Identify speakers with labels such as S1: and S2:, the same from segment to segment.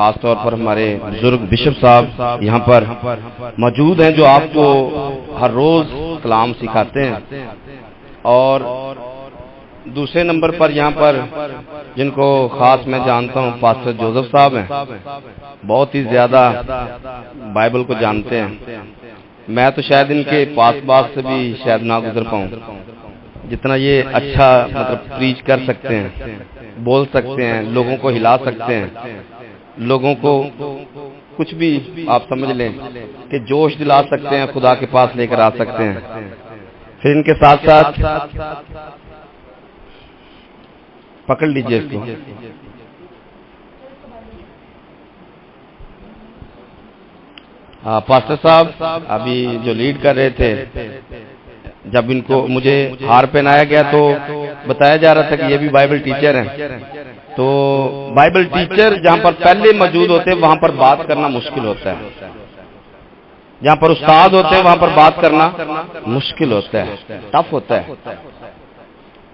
S1: خاص طور پر ہمارے بزرگ بشپ صاحب یہاں پر موجود ہیں جو آپ کو ہر روز کلام سکھاتے ہیں، اور دوسرے نمبر پر یہاں پر جن کو خاص میں جانتا ہوں پاسٹر جوزف صاحب ہیں، بہت ہی زیادہ بائبل کو جانتے ہیں. میں تو شاید ان کے پاس سے بھی شاید نہ گزر پاؤں جتنا یہ اچھا مطلب پریچ کر سکتے ہیں، بول سکتے ہیں، لوگوں کو ہلا سکتے ہیں، لوگوں کو کچھ بھی آپ سمجھ لیں کہ جوش دلا سکتے ہیں، خدا کے پاس لے کر آ سکتے ہیں. پھر ان کے ساتھ ساتھ پکڑ لیجئے اس کو. پاسٹر صاحب ابھی جو لیڈ کر رہے تھے، جب ان کو مجھے ہار پہنایا گیا تو بتایا جا رہا تھا کہ یہ بھی بائبل ٹیچر ہیں. تو بائبل ٹیچر جہاں پر پہلے موجود ہوتے ہیں وہاں پر بات کرنا مشکل ہوتا ہے، جہاں پر استاد ہوتے ہیں وہاں پر بات کرنا مشکل ہوتا ہے، ٹف ہوتا ہے.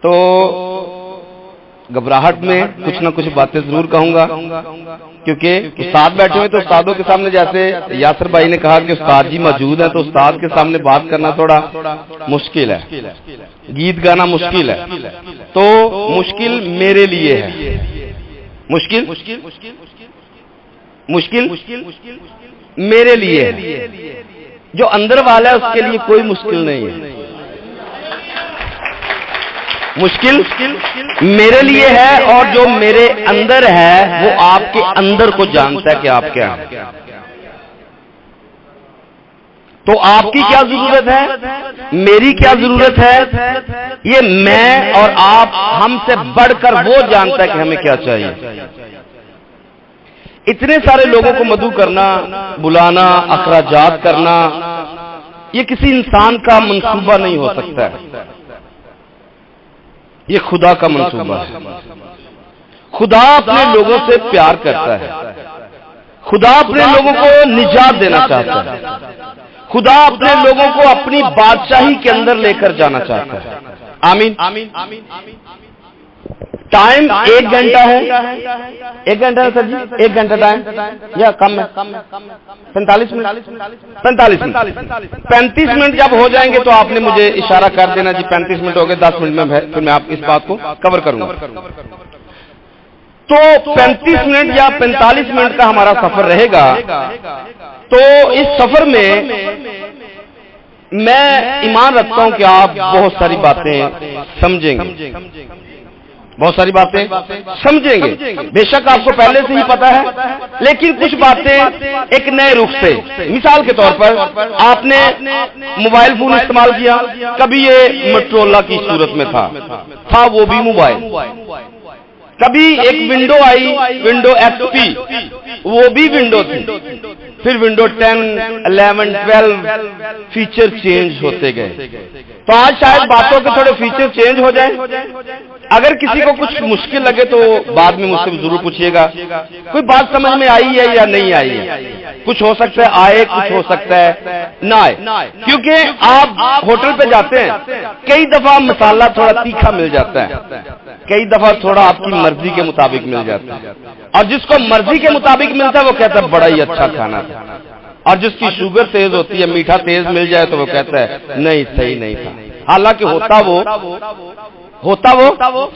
S1: تو گھبراہٹ میں کچھ نہ کچھ باتیں ضرور کہوں گا، کیونکہ استاد بیٹھے ہوئے تو استادوں کے سامنے، جیسے یاسر بھائی نے کہا کہ استاد جی موجود ہیں، تو استاد کے سامنے بات کرنا تھوڑا مشکل ہے، گیت گانا مشکل ہے. تو مشکل میرے لیے ہے، مشکل میرے لیے ہے، جو اندر والا ہے اس کے لیے کوئی مشکل نہیں ہے. مشکل میرے لیے ہے، اور جو میرے اندر ہے وہ آپ کے اندر کو جانتا ہے کہ آپ کیا ہیں. تو آپ کی کیا ضرورت ہے، میری کیا ضرورت ہے، یہ میں اور آپ ہم سے بڑھ کر وہ جانتا ہے کہ ہمیں کیا چاہیے. اتنے سارے لوگوں کو مدعو کرنا، بلانا، اخراجات کرنا، یہ کسی انسان کا منصوبہ نہیں ہو سکتا ہے، یہ خدا کا منصوبہ ہے. خدا اپنے لوگوں سے پیار کرتا ہے، خدا اپنے لوگوں کو نجات دینا چاہتا ہے، خدا اپنے لوگوں کو اپنی بادشاہی کے اندر لے کر جانا چاہتا ہے. آمین. ٹائم 1 گھنٹہ ہے، 1 گھنٹہ ہے سر جی، 1 گھنٹہ ٹائم یا کم ہے، 45 منٹ 35 منٹ جب ہو جائیں گے تو آپ نے مجھے اشارہ کر دینا جی 35 منٹ ہو گئے، 10 منٹ میں پھر میں آپ اس بات کو کور کروں گا. تو 35 منٹ یا 45 منٹ کا ہمارا سفر رہے گا. تو اس سفر میں میں ایمان رکھتا ہوں کہ آپ بہت ساری باتیں سمجھیں گے، بہت ساری باتیں سمجھیں گے. بے شک آپ کو پہلے سے ہی پتا ہے، لیکن کچھ باتیں ایک نئے رخ سے. مثال کے طور پر آپ نے موبائل فون استعمال کیا، کبھی یہ مٹرولا کی صورت میں تھا وہ بھی موبائل. کبھی ایک ونڈو آئی، ونڈو ایکس پی، وہ بھی ونڈو تھی. پھر ونڈو 10، 11، 12 فیچر چینج ہوتے گئے. تو آج شاید باتوں کے تھوڑے فیچر چینج ہو جائیں. اگر کسی کو کچھ مشکل لگے تو بعد میں مجھ سے ضرور پوچھیے گا کوئی بات سمجھ میں آئی ہے یا نہیں آئی ہے. کچھ ہو سکتا ہے آئے، کچھ ہو سکتا ہے نہ آئے. کیونکہ آپ ہوٹل پہ جاتے ہیں، کئی دفعہ مسالہ تھوڑا تیکھا مل جاتا ہے، کئی دفعہ تھوڑا آپ کی مرضی کے مطابق مل جاتا ہے. اور جس کو مرضی کے مطابق ملتا ہے وہ کہتا ہے بڑا ہی اچھا کھانا تھا. اور جس کی شوگر تیز ہوتی ہے، میٹھا تیز مل جائے تو وہ کہتا ہے نہیں صحیح نہیں تھا. حالانکہ ہوتا وہ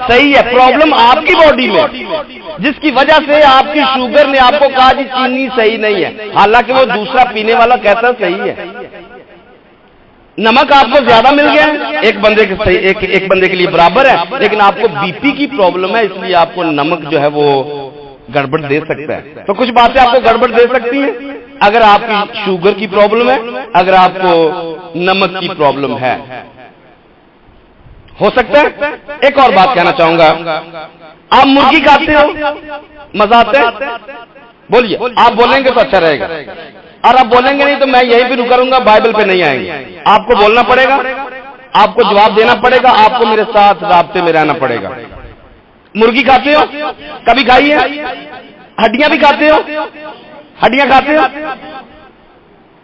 S1: صحیح ہے. پرابلم آپ کی باڈی میں، جس کی وجہ سے آپ کی شوگر نے آپ کو کہا جی چینی صحیح نہیں ہے، حالانکہ وہ دوسرا پینے والا کہتا صحیح ہے. نمک آپ کو زیادہ مل گیا، ایک بندے کے لیے برابر ہے، لیکن آپ کو بی پی کی پرابلم ہے، اس لیے آپ کو نمک جو ہے وہ گڑبڑ دے سکتا ہے. تو کچھ باتیں آپ کو گڑبڑ دے سکتی ہیں اگر آپ کی شوگر کی پرابلم ہے، اگر آپ کو نمک کی پرابلم ہے. ہو سکتا ہے. ایک اور بات کہنا چاہوں گا، آپ مرغی کھاتے ہو، مزہ آتا ہے؟ بولیے. آپ بولیں گے تو اچھا رہے گا، اور آپ بولیں گے نہیں تو میں یہیں پہ رک کروں گا، بائبل پہ نہیں آئیں گے. آپ کو بولنا پڑے گا، آپ کو جواب دینا پڑے گا، آپ کو میرے ساتھ رابطے میں رہنا پڑے گا. مرغی کھاتے ہو؟ کبھی کھائی ہے؟ ہڈیاں بھی کھاتے ہو؟ ہڈیاں کھاتے ہو؟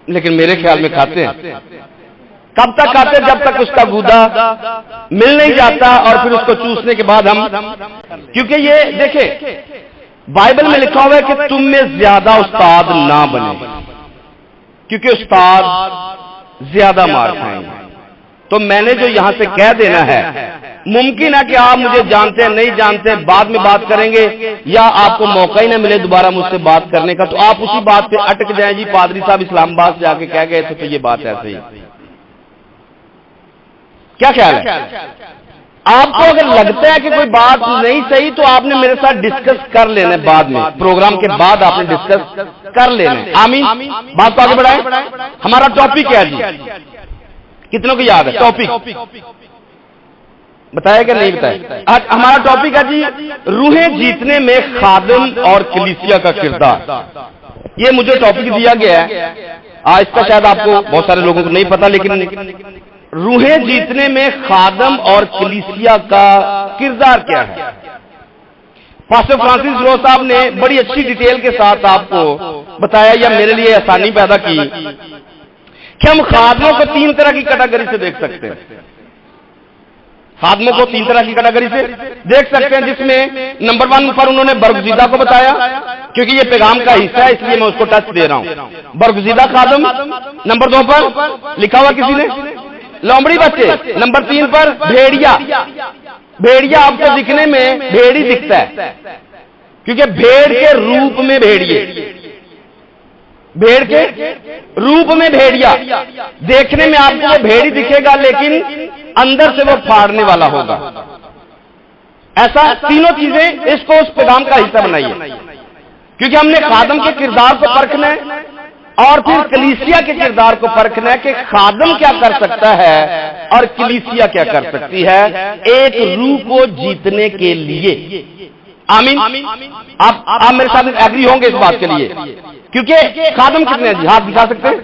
S1: لیکن میرے خیال میں کھاتے ہیں. کب تک کھاتے؟ جب تک اس کا گودا مل نہیں جاتا، اور پھر اس کو چوسنے کے بعد ہم، کیونکہ یہ دیکھیں بائبل میں لکھا ہوا ہے کہ تم میں زیادہ استاد نہ بنے، کیونکہ استاد زیادہ مار کھائیں گے۔ تو میں نے جو یہاں سے کہہ دینا ہے، ممکن ہے کہ آپ مجھے جانتے ہیں نہیں جانتے، بعد میں بات کریں گے، یا آپ کو موقع ہی نہ ملے دوبارہ مجھ سے بات کرنے کا، تو آپ اسی بات پہ اٹک جائیں، جی پادری صاحب اسلام آباد سے جا کے کہہ گئے تھے تو یہ بات ایسے ہی۔ کیا خیال ہے؟ آپ کو اگر لگتا ہے کہ کوئی بات نہیں صحیح تو آپ نے میرے ساتھ ڈسکس کر لینا ہے، بعد میں پروگرام کے بعد آپ نے ڈسکس کر لینا ہے۔ آمین۔ بات کو آگے بڑھائیں۔ ہمارا ٹاپک کیا ہے جی؟ کتنوں کو یاد ہے ٹاپک؟ بتایا کہ نہیں بتایا؟ ہمارا ٹاپک ہے جی روحیں جیتنے میں خادم اور کلیسیا کا کردار۔ یہ مجھے ٹاپک دیا گیا ہے، اس کا شاید آپ کو بہت سارے لوگوں کو نہیں پتا، لیکن روحیں جیتنے میں خادم اور کلیسیا کا کردار کیا ہے۔ پاسٹر فرانسس رو صاحب نے بڑی اچھی ڈیٹیل کے ساتھ آپ کو بتایا، یا میرے لیے آسانی پیدا کی کہ ہم خادموں کو 3 طرح کی کیٹیگری سے دیکھ سکتے ہیں۔ خادموں کو 3 طرح کی کیٹیگری سے دیکھ سکتے ہیں، جس میں نمبر 1 پر انہوں نے برگزیدہ کو بتایا، کیونکہ یہ پیغام کا حصہ ہے اس لیے میں اس کو ٹچ دے رہا ہوں۔ برگزیدہ خادم۔ نمبر 2 پر لکھا ہوا کسی نے لومڑی بچے۔ نمبر 3 پر بھیڑیا۔ بھیڑیا آپ کو دکھنے میں بھیڑی دکھتا ہے، کیونکہ بھیڑ کے روپ میں بھیڑیے، بھیڑ کے روپ میں بھیڑیا، دیکھنے میں آپ کو وہ بھیڑی دکھے گا لیکن اندر سے وہ پھاڑنے والا ہوگا۔ ایسا تینوں چیزیں اس کو اس پیغام کا حصہ بنائیے، کیونکہ ہم نے خادم کے کردار کو پرکھنا ہے اور پھر کلیسیا کے کردار کو پرکھنا ہے کہ خادم کیا کر سکتا ہے اور کلیسیا کیا کر سکتی ہے ایک روح کو جیتنے کے لیے۔ آمین۔ آپ میرے ساتھ ایگری ہوں گے اس بات کے لیے، کیونکہ خادم کتنے ہیں جی؟ ہاتھ دکھا سکتے ہیں؟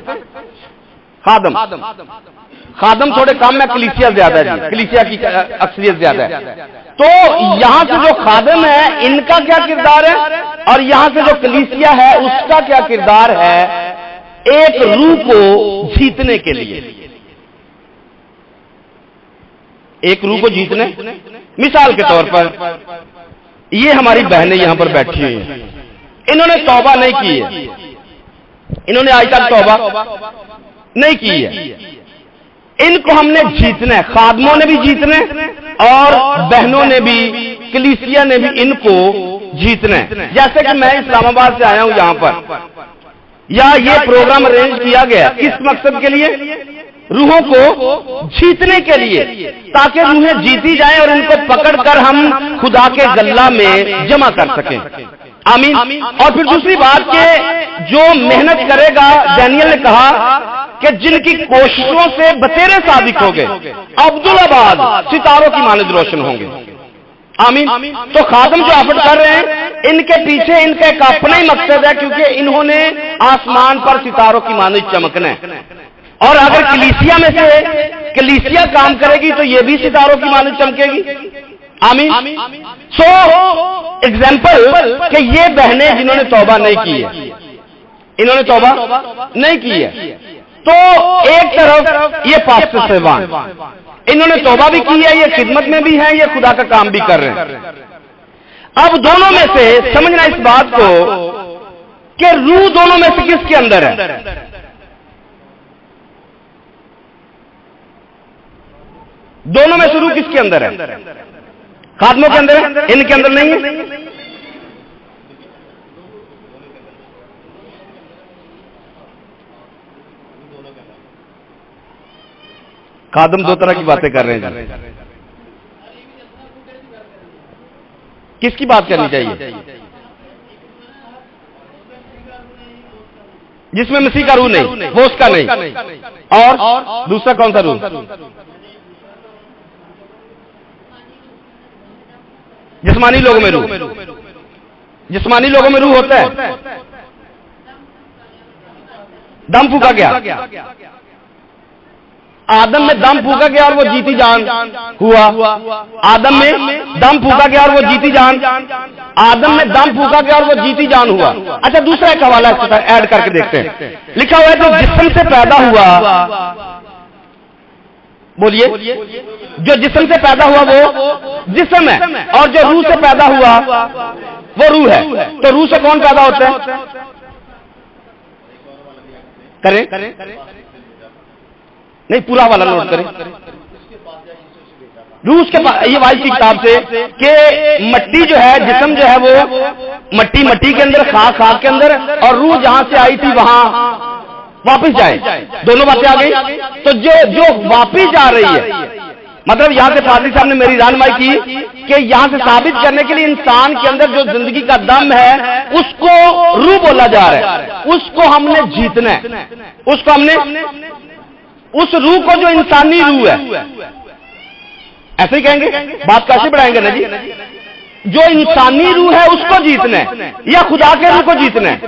S1: خادم تھوڑے کم ہے، کلیسیا زیادہ ہے جی، کلیسیا کی اکثریت زیادہ ہے۔ تو یہاں سے جو خادم ہے ان کا کیا کردار ہے، اور یہاں سے جو کلیسیا ہے اس کا کیا کردار ہے ایک روح کو جیتنے کے لیے۔ ایک روح کو جیتنے، مثال کے طور پر یہ ہماری بہنیں یہاں پر بیٹھی ہوئی ہیں، انہوں نے توبہ نہیں کی ہے، انہوں نے آج تک توبہ نہیں کی ہے، ان کو ہم نے جیتنا ہے، خادموں نے بھی جیتنا ہے اور بہنوں نے بھی، کلیسیا نے بھی ان کو جیتنا ہے۔ جیسے کہ میں اسلام آباد سے آیا ہوں یہاں پر، یا یہ پروگرام ارینج کیا گیا کس مقصد کے لیے؟ روحوں کو جیتنے کے لیے، تاکہ روحیں جیتی جائیں اور ان کو پکڑ کر ہم خدا کے گلہ میں جمع کر سکیں۔ آمین۔ اور پھر دوسری بات کہ جو محنت کرے گا، ڈینیل نے کہا کہ جن کی کوششوں سے بطیرے صادق ہو گئے، عبدالآباد ستاروں کی مانند روشن ہوں گے۔ آمین۔ تو خادم جو ایفرٹ کر رہے ہیں ان کے پیچھے ان کا ایک اپنا ہی مقصد ہے، کیونکہ انہوں نے آسمان پر ستاروں کی مانند چمکنا ہے، اور اگر کلیسیا میں سے کلیسیا کام کرے گی تو یہ بھی ستاروں کی مانند چمکے گی۔ آمین۔ سو ایگزامپل کہ یہ بہنیں جنہوں نے توبہ نہیں کی ہے، انہوں نے توبہ نہیں کی ہے، تو ایک طرف یہ پاسٹر صاحبان انہوں نے توبہ بھی کی ہے، یہ خدمت میں بھی ہیں، یہ خدا کا کام بھی کر رہے ہیں۔ اب دونوں میں سے سمجھنا اس بات کو کہ روح دونوں میں سے کس کے اندر ہے؟ دونوں میں سے روح کس کے اندر ہے؟ خادموں کے اندر ہے، ان کے اندر نہیں ہے۔ خادم 2 طرح کی باتیں کر رہے ہیں، کس کی بات کرنی چاہیے؟ جس میں مسیح کا روح نہیں، وہ اس کا نہیں، اور دوسرا کون سا روح؟ جسمانی لوگوں میں روح، جسمانی لوگوں میں روح ہوتا ہے، دم پھونکا گیا، آدم میں دم پھونکا گیا اور وہ جیتی جان ہوا، آدم میں دم پھونکا گیا اور وہ جیتی جان، آدم میں دم پھونکا گیا اور وہ جیتی جان ہوا۔ اچھا دوسرا ایک حوالہ ایڈ کر کے دیکھتے ہیں، لکھا ہوا ہے جو جسم سے پیدا ہوا، بولیے، جو جسم سے پیدا ہوا وہ جسم ہے، اور جو روح سے پیدا ہوا وہ روح ہے. تو روح سے کون پیدا ہوتا ہے؟ کریں نہیں، پورا والا نوٹ کریں. روح کے پاس یہ واحد کی کتاب سے کہ مٹی جو ہے، جسم جو ہے وہ مٹی کے اندر، خاک کے اندر، اور روح جہاں سے آئی تھی وہاں واپس جائے. دونوں باتیں آ گئی. تو جو واپس جا رہی ہے، مطلب یہاں سے پادری صاحب نے میری رہنمائی کی کہ یہاں سے ثابت کرنے کے لیے انسان کے اندر جو زندگی کا دم ہے اس کو روح بولا جا رہا ہے. اس کو ہم نے جیتنا ہے. اس روح کو جو انسانی روح ہے، ایسے ہی کہیں گے، بات کیسے بڑھائیں گے نا جی؟ جو انسانی روح ہے اس کو جیتنا ہے یا خدا کے روح کو جیتنا ہے؟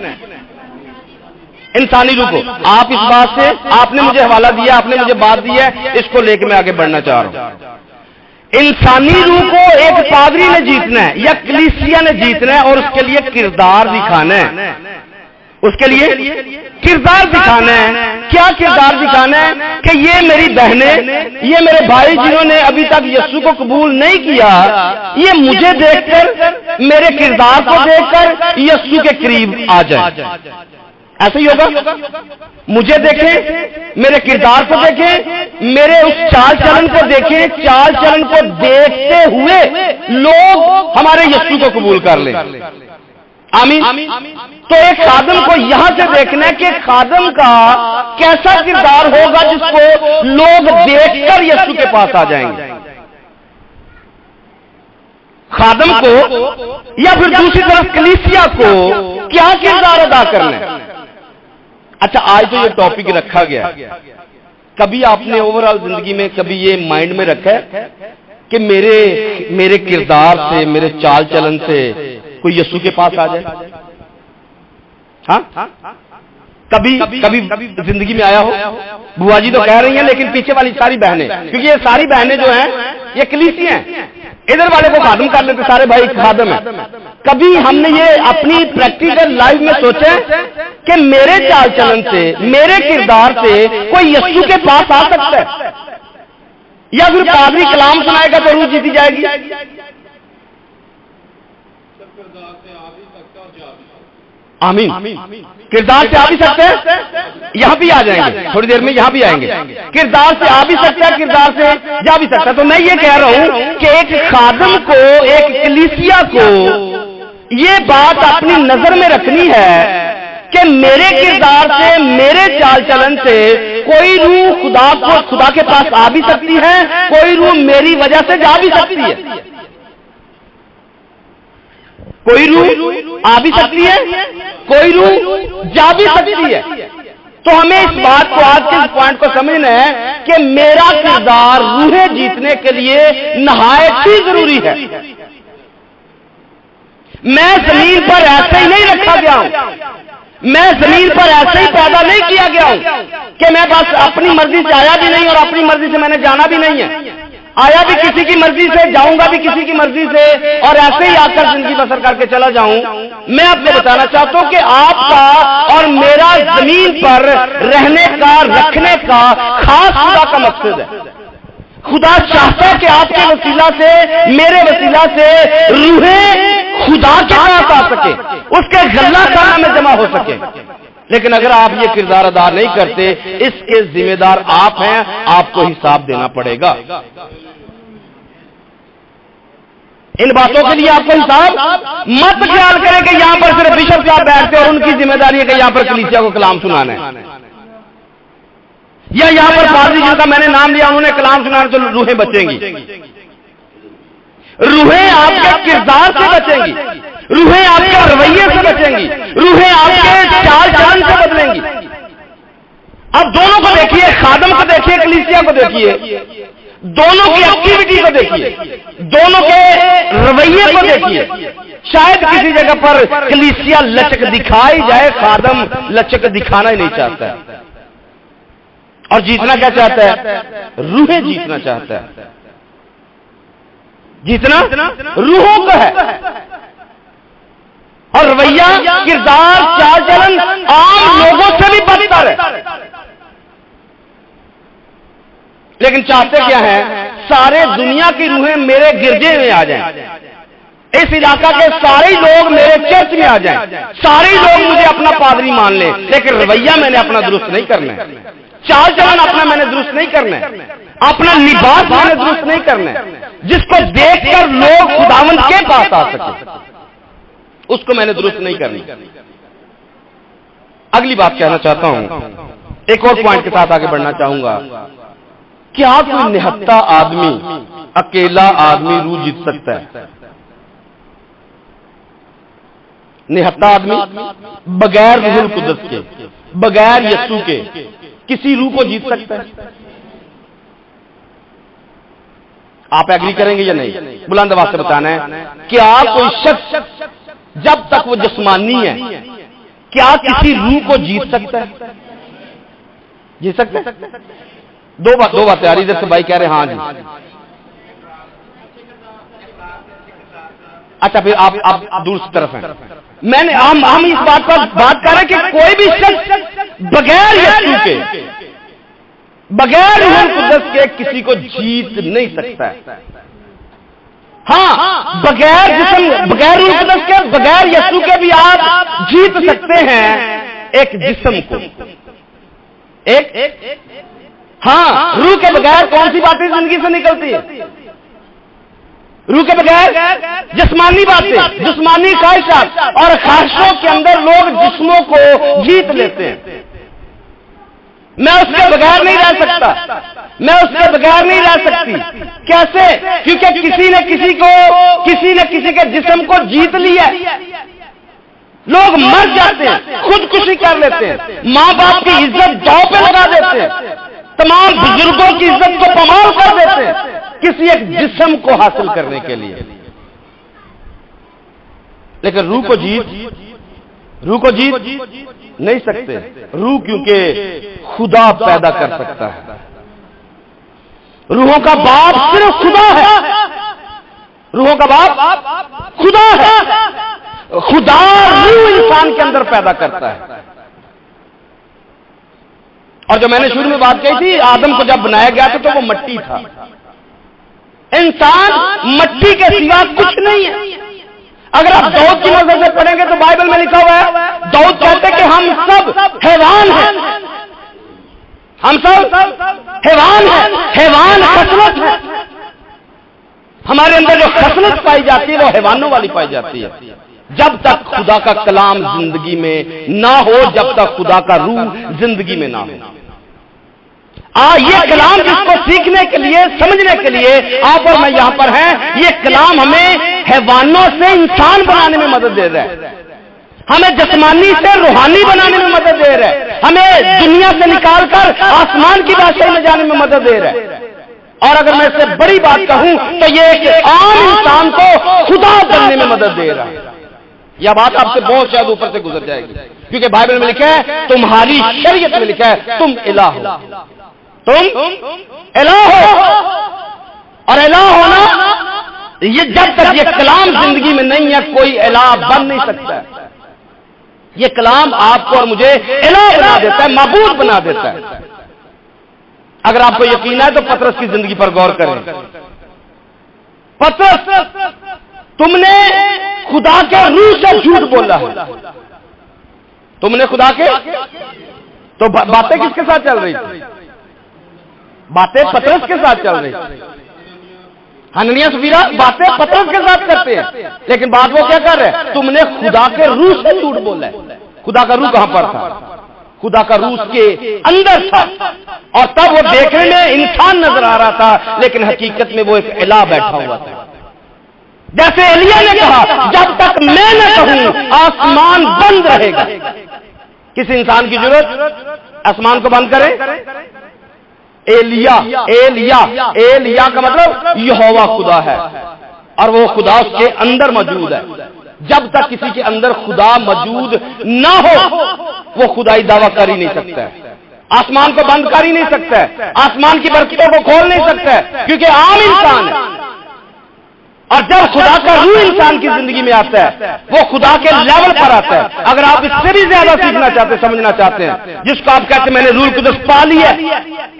S1: انسانی روح کو. آپ اس بات سے، آپ نے مجھے حوالہ دیا، آپ نے مجھے بات دی ہے، اس کو لے کے میں آگے بڑھنا چاہ رہا ہوں. انسانی روح کو ایک پادری نے جیتنا ہے یا کلیسیا نے جیتنا ہے، اور اس کے لیے کردار دکھانا ہے. اس کے لیے کردار دکھانا ہے. کیا کردار دکھانا ہے؟ کہ یہ میری بہنیں، یہ میرے بھائی جنہوں نے ابھی تک یسوع کو قبول نہیں کیا، یہ مجھے دیکھ کر، میرے کردار کو دیکھ کر یسوع کے قریب آ جائے. ایسا ہی ہوگا. مجھے دیکھیں، میرے کردار کو دیکھیں، میرے اس چال چلن کو دیکھیں. چال چلن کو دیکھتے ہوئے لوگ ہمارے یسوع کو قبول کر لیں. آمین. تو ایک خادم کو یہاں سے دیکھنا ہے کہ خادم کا کیسا کردار ہوگا جس کو لوگ دیکھ کر یسوع کے پاس آ جائیں گے. خادم کو یا پھر دوسری طرف کلیسیا کو کیا کردار ادا کرنا ہے؟ اچھا، آج تو یہ ٹاپک رکھا گیا، کبھی آپ نے اوور آل زندگی میں کبھی یہ مائنڈ میں رکھا ہے کہ میرے کردار سے، میرے چال چلن سے کوئی یسوع کے پاس آ جائے؟ ہاں، کبھی زندگی میں آیا ہو؟ بوا جی تو کہہ رہی ہیں، لیکن پیچھے والی ساری بہنیں، کیونکہ یہ ساری بہنیں جو ہیں یہ کلیسیا ہیں. ادھر والے کو خادم کر لیتے، سارے بھائی خادم ہیں. کبھی ہم نے یہ اپنی پریکٹیکل لائف میں سوچا کہ میرے چال چلن سے، میرے کردار سے کوئی یسوع کے پاس آ سکتا ہے؟ یا پھر پادری کلام سنائے گا تو روح جیتی جائے گی؟ آمین. کردار سے آ بھی سکتے ہیں، یہاں بھی آ جائیں گے تھوڑی دیر میں، یہاں بھی آئیں گے. کردار سے آ بھی سکتا ہے، کردار سے جا بھی سکتا ہے. تو میں یہ کہہ رہا ہوں کہ ایک خادم کو، ایک کلیسیا کو یہ بات اپنی نظر میں رکھنی ہے کہ میرے کردار سے، میرے چال چلن سے کوئی روح خدا کے پاس آ بھی سکتی ہے، کوئی روح میری وجہ سے جا بھی سکتی ہے. کوئی روح آ بھی سکتی ہے، کوئی روح جا بھی سکتی ہے. تو ہمیں اس بات کو، آج کے اس پوائنٹ کو سمجھنا ہے کہ میرا کردار روحیں جیتنے کے لیے نہایت ہی ضروری ہے. میں زمین پر ایسے ہی نہیں رکھا گیا ہوں، میں زمین پر ایسے ہی پیدا نہیں کیا گیا ہوں کہ میں بس اپنی مرضی سے آیا بھی نہیں اور اپنی مرضی سے میں نے جانا بھی نہیں ہے. آیا بھی کسی کی مرضی سے، جاؤں گا بھی کسی کی مرضی سے، اور ایسے ہی آ کر زندگی بسر کر کے چلا جاؤں. میں آپ کو بتانا چاہتا ہوں کہ آپ کا اور میرا زمین پر رہنے کا، رکھنے کا خاص خدا کا مقصد ہے. خدا چاہتا ہے کہ آپ کے وسیلہ سے، میرے وسیلہ سے روحیں خدا کے پاس آ سکے، اس کے غلہ خانہ میں جمع ہو سکے. لیکن اگر آپ یہ کردار ادا نہیں کرتے، اس کے ذمہ دار آپ ہیں، آپ کو حساب دینا پڑے گا. ان باتوں کے لیے آپ کو حساب مت خیال کریں کہ یہاں پر صرف بشپ صاحب بیٹھتے اور ان کی ذمہ داری ہے کہ یہاں پر کلیسیا کو کلام سنانا ہے، یا یہاں پر پادری جن کا میں نے نام لیا انہوں نے کلام سنانا تو روحیں بچیں گی. روحیں آپ کے کردار سے بچیں گی، روحیں آپ کے رویے سے بچیں گی، روحیں آپ کے چال چلن سے بدلیں گی. اب دونوں کو دیکھیے، خادم کو دیکھیے، کلیسیا کو دیکھیے، دونوں کی ایکٹیویٹی کو دیکھیے، دونوں کے رویے کو دیکھیے. شاید کسی جگہ پر کلیسیا لچک دکھائی جائے، خادم لچک دکھانا ہی نہیں چاہتا ہے. اور جیتنا کیا چاہتا ہے؟ روحیں جیتنا چاہتا ہے. جیتنا روحوں کا ہے. اور رویہ، کردار، چال چلن عام لوگوں سے بھی بدتر ہے. لیکن چاہتے کیا ہیں؟ سارے دنیا کی روحیں میرے گرجے میں آ جائیں. اس علاقہ کے سارے لوگ میرے چرچ میں آ جائیں، سارے لوگ مجھے اپنا پادری مان لیں، لیکن رویہ میں نے اپنا درست نہیں کرنا ہے، چال چلن اپنا میں نے درست نہیں کرنا ہے، اپنا لباس میں نے درست نہیں کرنا ہے، جس کو دیکھ کر لوگ خداوند کے پاس آ سکے اس کو میں نے درست نہیں کرنا۔ اگلی بات کہنا چاہتا ہوں، ایک اور پوائنٹ کے ساتھ آگے بڑھنا چاہوں گا۔ کیا کوئی نہتا آدمی، اکیلا آدمی روح جیت سکتا ہے؟ نہتا آدمی بغیر روح القدس کے، بغیر یسوع کے کسی روح کو جیت سکتا ہے؟ آپ ایگری کریں گے یا نہیں؟ بلند آواز سے بتانا ہے کہ آپ کوئی شخص جب تک وہ جسمانی ہے کیا کسی روح کو جیت سکتا ہے؟ جیت سکتا ہے؟ دو باتیں آ رہی ادھر سے بھائی کہہ رہے ہاں جی۔ اچھا پھر آپ دوسری طرف ہیں، میں نے ہم اس بات پر بات کر رہے ہیں کہ کوئی بھی شخص بغیر یسوع کے، بغیر روح القدس کے کسی کو جیت نہیں سکتا ہے۔ ہاں بغیر جسم، بغیر روح القدس کے، بغیر یسوع کے بھی آپ جیت سکتے ہیں ایک جسم کو، ایک ہاں روح کے بغیر کون سی باتیں زندگی سے نکلتی ہے؟ روح کے بغیر جسمانی باتیں، جسمانی خواہشات، اور خواہشوں کے اندر لوگ جسموں کو جیت لیتے ہیں۔ میں اس کے بغیر نہیں رہ سکتا، میں اس کے بغیر نہیں رہ سکتی۔ کیسے؟ کیونکہ کسی نے کسی کے جسم کو جیت لیا۔ لوگ مر جاتے ہیں، خودکشی کر لیتے ہیں، ماں باپ کی عزت داؤ پہ لگا دیتے ہیں، تمام بزرگوں کی عزت کو پامال کر دیتے ہیں کسی ایک جسم کو حاصل کرنے کے لیے۔ لیکن روح کو جیت نہیں سکتے۔ روح کیونکہ خدا پیدا کر سکتا ہے، روحوں کا باپ صرف خدا ہے، روحوں کا باپ خدا ہے۔ خدا روح انسان کے اندر پیدا کرتا ہے۔ اور جو میں نے شروع میں بات کہی تھی، آدم کو جب بنایا گیا تھا تو وہ مٹی تھا۔ انسان مٹی کے سوا کچھ نہیں ہے۔ اگر آپ داؤد کی نظر سے پڑھیں گے تو بائبل میں لکھا ہوا ہے، داؤد کہتے کہ ہم سب حیوان ہیں، ہم سب حیوان ہیں، حیوان خصلت ہے۔ ہمارے اندر جو خصلت پائی جاتی ہے وہ حیوانوں والی پائی جاتی ہے۔ جب تک خدا کا کلام زندگی میں نہ ہو، جب تک خدا کا روح زندگی میں نہ ہو، یہ کلام جس کو سیکھنے کے لیے، سمجھنے کے لیے آپ اور میں یہاں پر ہیں، یہ کلام ہمیں حیوانوں سے انسان بنانے میں مدد دے رہا ہے، ہمیں جسمانی سے روحانی بنانے میں مدد دے رہا ہے، ہمیں دنیا سے نکال کر آسمان کی بادشاہی میں جانے میں مدد دے رہا ہے۔ اور اگر میں اس سے بڑی بات کہوں تو یہ کہ عام انسان کو خدا بننے میں مدد دے رہا ہے۔ یہ بات آپ سے بہت شاید اوپر سے گزر جائے گی، کیونکہ بائبل میں لکھا ہے، تمہاری شریعت میں لکھا ہے تم الہ ہو، تم الہ ہو۔ اور الہ ہونا، یہ جب تک یہ کلام زندگی میں نہیں ہے کوئی الہ بن نہیں سکتا ہے۔ یہ کلام آپ کو اور مجھے الہ بنا دیتا ہے، معبود بنا دیتا ہے۔ اگر آپ کو یقین ہے تو پطرس کی زندگی پر غور کریں۔ پطرس، تم نے خدا کے روح سے جھوٹ بولا ہے، تم نے خدا کے، تو باتیں کس کے ساتھ چل رہی تھی؟ باتیں پطرس کے ساتھ چل رہی تھی۔ حنانیہ سفیرہ باتیں پطرس کے ساتھ کرتے ہیں، لیکن بات وہ کیا کر رہے ہیں؟ تم نے خدا کے روح سے جھوٹ بولا ہے۔ خدا کا روح کہاں پر تھا؟ خدا کا روح اس کے اندر تھا، اور تب وہ دیکھنے میں انسان نظر آ رہا تھا، لیکن حقیقت میں وہ ایک الہ بیٹھا ہوا تھا۔ جیسے ایلیا نے کہا، جب تک میں نہ کہوں آسمان بند رہے گا۔ کس انسان کی ضرورت آسمان کو بند کرے؟ ایلیا کا مطلب یہوہ خدا ہے، اور وہ خدا اس کے اندر موجود ہے۔ جب تک کسی کے اندر خدا موجود نہ ہو وہ خدائی دعویٰ کر ہی نہیں سکتا ہے، آسمان کو بند کر ہی نہیں سکتا ہے، آسمان کی برکتوں کو کھول نہیں سکتا ہے، کیونکہ عام انسان ہے۔ اور جب خدا کا روح انسان کی زندگی میں آتا ہے وہ خدا کے لیول پر آتا ہے۔ اگر آپ اس سے بھی زیادہ سیکھنا چاہتے ہیں، سمجھنا چاہتے ہیں، جس کو آپ کہتے ہیں میں نے روح القدس پا لیا،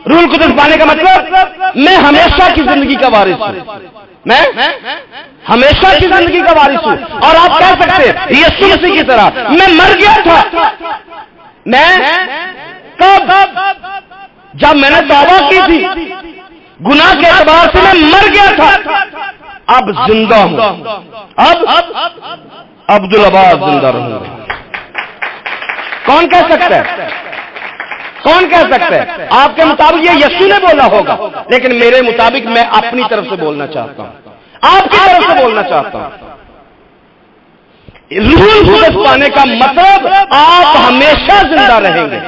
S1: روح القدس پانے کا مطلب میں ہمیشہ کی زندگی کا وارث ہوں، میں ہمیشہ کی زندگی کا وارث ہوں. اور آپ کہہ سکتے ہیں یسوع مسیح کی طرح میں مر گیا تھا. میں کب؟ جب میں نے توبہ کی تھی گناہ کے اعتبار سے میں مر گیا تھا. اب زندہ ہوں. اب عبدالعباس زندہ رہوں گا. کون کہہ سکتا ہے؟ کون کہہ سکتا ہے؟ آپ کے مطابق یہ یسوع نے بولا ہوگا، لیکن میرے مطابق میں اپنی طرف سے بولنا چاہتا ہوں، آپ کی طرف سے بولنا چاہتا ہوں. روح القدس پانے کا مطلب آپ ہمیشہ زندہ رہیں گے.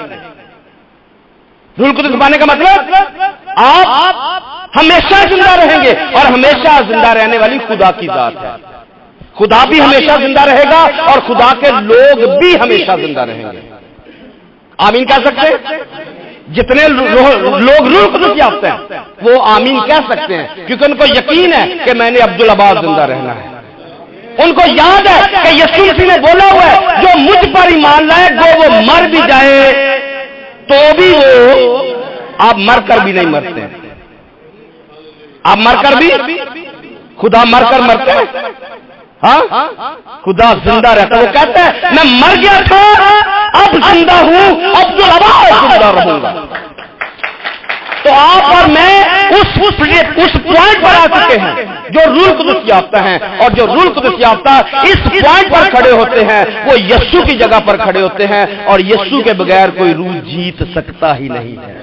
S1: روح القدس پانے کا مطلب آپ ہمیشہ زندہ رہیں گے، اور ہمیشہ زندہ رہنے والی خدا کی ذات ہے. خدا بھی ہمیشہ زندہ رہے گا اور خدا کے لوگ بھی ہمیشہ زندہ رہیں گے. آمین کہہ سکتے ہیں؟ جتنے لوگ روح القدس یافتہ ہیں وہ آمین کہہ سکتے ہیں، کیونکہ ان کو یقین ہے کہ میں نے عبدالعباس زندہ رہنا ہے. ان کو یاد ہے کہ یسوع مسیح نے بولا ہوا ہے جو مجھ پر ایمان لائے گو وہ مر بھی جائے تو بھی وہ، آپ مر کر بھی نہیں مرتے. آپ مر کر بھی، خدا مر کر مرتے ہیں؟ ہاں، خدا زندہ رہتا. وہ کہتا ہے میں مر گیا تھا اب زندہ ہوں، عبدالعباس زندہ رہوں گا. تو آپ اور میں اس پوائنٹ پر آ چکے ہیں جو روح القدس یافتہ ہیں، اور جو روح القدس یافتہ اس پوائنٹ پر کھڑے ہوتے ہیں وہ یسوع کی جگہ پر کھڑے ہوتے ہیں، اور یسوع کے بغیر کوئی روح جیت سکتا ہی نہیں ہے.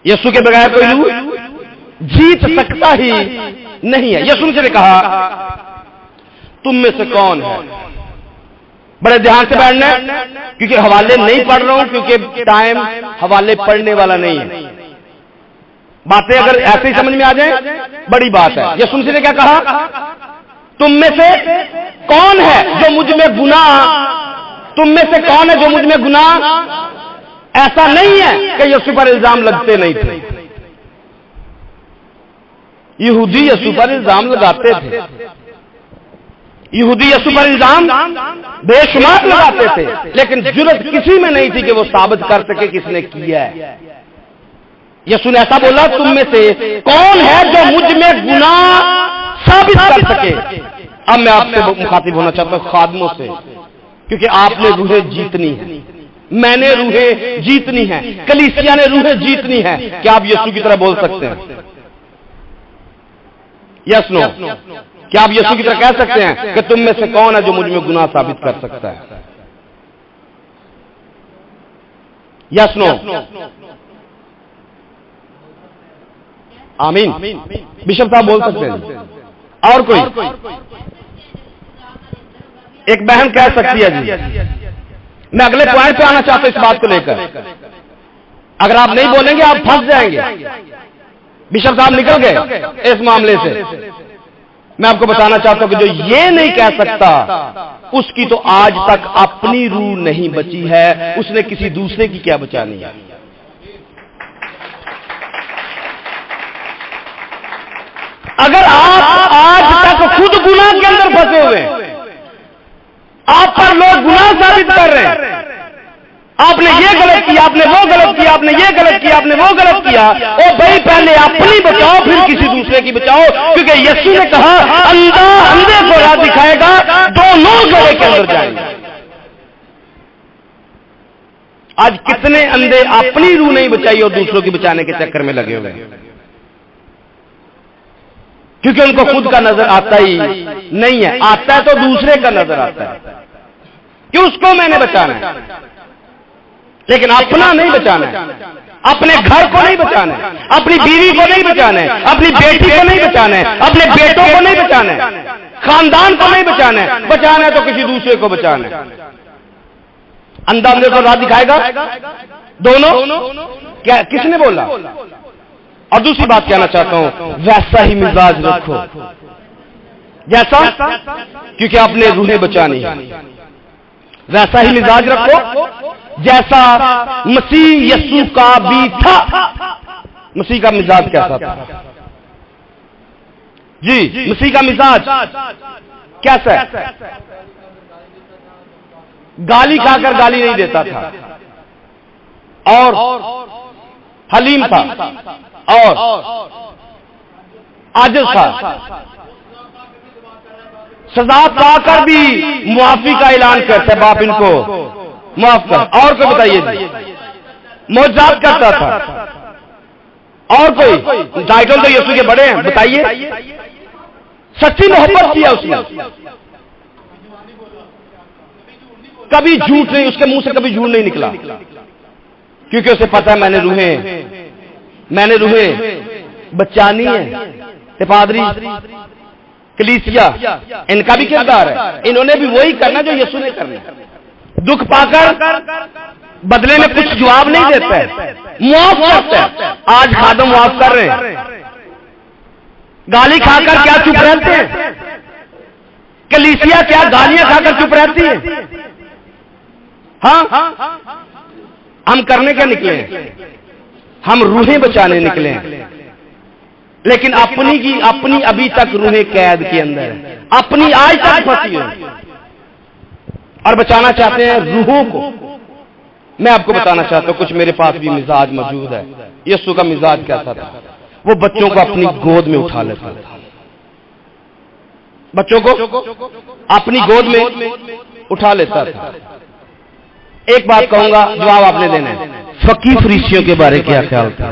S1: یسوع کے بغیر کوئی روح جیت سکتا ہی نہیں ہے. یسوع نے کہا تم میں سے کون ہے، بڑے دھیان سے بیٹھنا ہے کیونکہ حوالے نہیں پڑھ رہا ہوں، کیونکہ ٹائم حوالے پڑھنے والا نہیں ہے. باتیں اگر ایسے ہی سمجھ میں آ جائیں بڑی بات ہے. یسوع نے کیا کہا؟ تم میں سے کون ہے جو مجھ میں گناہ، تم میں سے کون ہے جو مجھ میں گناہ. ایسا نہیں ہے کہ یسوع پر الزام لگتے نہیں تھے. یہودی یسوع پر الزام لگاتے تھے. یہودی یسوع پر الزام بے شمار لگاتے تھے، لیکن جرأت کسی میں نہیں تھی کہ وہ ثابت کر سکے کس نے کیا ہے. یسوع نے ایسا بولا تم میں سے کون ہے جو مجھ میں گناہ ثابت کر سکے. اب میں آپ سے مخاطب ہونا چاہتا ہوں خادموں سے، کیونکہ آپ نے روحیں جیتنی ہے، میں نے روحیں جیتنی ہے، کلیسیا نے روحیں جیتنی ہے. کیا آپ یسوع کی طرح بول سکتے ہیں؟ یس نو؟ کیا آپ یسوع کی طرح کہہ سکتے ہیں کہ تم میں سے کون ہے جو مجھ میں گناہ ثابت کر سکتا ہے؟ یس نو؟ آمین. بشپ صاحب بول سکتے ہیں. اور کوئی؟ ایک بہن کہہ سکتی ہے جی. میں اگلے پوائنٹ پہ آنا چاہتا ہوں اس بات کو لے کر. اگر آپ نہیں بولیں گے آپ پھنس جائیں گے. بشپ صاحب نکل گئے اس معاملے سے. میں آپ کو بتانا چاہتا ہوں کہ جو یہ نہیں کہہ سکتا اس کی تو آج تک اپنی روح نہیں بچی ہے، اس نے کسی دوسرے کی کیا بچانی ہے. اگر آپ آج تک خود گناہ کے اندر پھنسے ہوئے، آپ پر لوگ گناہ ثابت کر رہے ہیں، آپ نے یہ غلط کیا، آپ نے وہ غلط کیا، آپ نے یہ غلط کیا، آپ نے وہ غلط کیا، او بھائی پہلے اپنی بچاؤ پھر کسی دوسرے کی بچاؤ. کیونکہ یسوع نے کہا اندھا اندھے کو راہ دکھائے گا، دونوں گڑھے کے اندر جائیں گے. آج کتنے اندھے اپنی روح نہیں بچائی اور دوسروں کی بچانے کے چکر میں لگے ہوئے، کیونکہ ان کو خود کا نظر آتا ہی نہیں ہے. آتا ہے تو دوسرے کا نظر آتا ہے کہ اس کو میں نے بچانا ہے، لیکن اپنا نہیں بچانا ہے، اپنے گھر کو نہیں بچانا ہے، اپنی بیوی کو نہیں بچانا ہے، اپنی بیٹی کو نہیں بچانا ہے، اپنے بیٹوں کو نہیں بچانا ہے، خاندان کو نہیں بچانا ہے. بچانا ہے تو کسی دوسرے کو بچانا ہے. اندھا اندھے کو راہ دکھائے گا، دونوں کیا کس نے بولا؟ اور دوسری بات کہنا چاہتا ہوں ویسا ہی مزاج رکھو جیسا، کیونکہ آپ نے روحیں بچانی ہے. ویسا ہی مزاج رکھو جیسا مسیح یسوع کا بھی تھا. مسیح کا مزاج کیسا تھا؟ جی مسیح کا مزاج کیسا ہے؟ گالی کھا کر گالی نہیں دیتا تھا، اور حلیم تھا، اور عاجز تھا، سزا پا کر بھی معافی کا اعلان کرتا ہے، باپ ان کو معاف کر. اور کوئی بتائیے جی، معجزات کرتا تھا. اور کوئی ٹائٹل تو یسوع کے بڑے ہیں، بتائیے. سچی محبت کیا اس نے، کبھی جھوٹ نہیں، اس کے منہ سے کبھی جھوٹ نہیں نکلا، کیونکہ اسے پتا ہے میں نے روحیں بچانی ہے. پادری کلیسیا ان کا بھی کردار ہے، انہوں نے بھی وہی کرنا جو یسوع نے کرنا. دکھ پا کر بدلے میں کچھ جواب نہیں دیتا ہے، معاف کرتا ہے. آج خادم معاف کر رہے ہیں، گالی کھا کر کیا چپ رہتے ہیں؟ کلیسیا کیا گالیاں کھا کر چپ رہتی ہے؟ ہاں، ہم کرنے کیا نکلے ہیں؟ ہم روحیں بچانے نکلے ہیں، لیکن اپنی ابھی تک روحیں قید کے اندر ہیں، اپنی آج تک پھنسی ہوئی، اور بچانا چاہتے ہیں روحوں کو. میں آپ کو بتانا چاہتا ہوں، کچھ میرے پاس بھی مزاج موجود ہے. یسوع کا مزاج کیسا تھا؟ وہ بچوں کو اپنی گود میں اٹھا لیتا تھا، بچوں کو اپنی گود میں اٹھا لیتا تھا. ایک بات کہوں گا، جواب آپ نے دینا ہے. فقیر فریسیوں کے بارے کیا خیال تھا؟